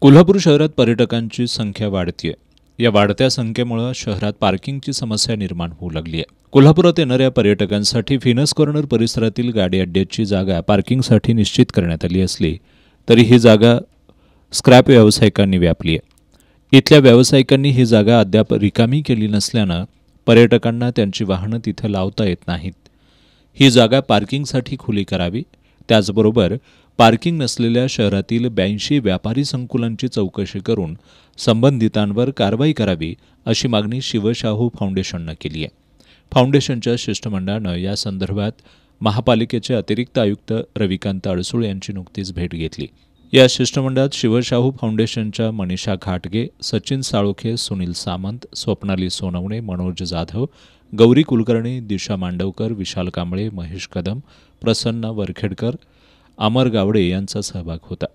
कोल्हापूर शहरात पर्यटकांची संख्या वाढतीये. या वाढत्या संख्येमुळे शहरात पार्किंगची समस्या निर्माण होऊ लागली आहे. कोल्हापुरात येणाऱ्या पर्यटकांसाठी व्हीनस कॉर्नर परिसरातील गाडी अड्ड्याची जागा पार्किंगसाठी निश्चित करण्यात आली असली तरी ही जागा स्क्रॅप व्यावसायिकांनी व्यापली आहे. इथल्या व्यावसायिकांनी ही जागा अद्याप रिकामी केली नसल्यानं पर्यटकांना त्यांची वाहनं तिथं लावता येत नाहीत. ही जागा पार्किंगसाठी खुली करावी. त्याचबरोबर पार्किंग नसलेल्या शहरातील 82 व्यापारी संकुलांची चौकशी करून संबंधितांवर कारवाई करावी अशी मागणी शिवशाहू फाउंडेशननं केली आहे. फाउंडेशनच्या शिष्टमंडळानं या संदर्भात महापालिकेचे अतिरिक्त आयुक्त रविकांत अडसूळ यांची नुकतीच भेट घेतली. या शिष्टमंडळात शिवशाहू फाउंडेशनच्या मनीषा घाटगे, सचिन साळोखे, सुनील सामंत, स्वप्नाली सोनवणे, मनोज जाधव, गौरी कुलकर्णी, दिशा मांडवकर, विशाल कांबळे, महेश कदम, प्रसन्न वरखेडकर, अमर गावडे यांचा सहभाग होता.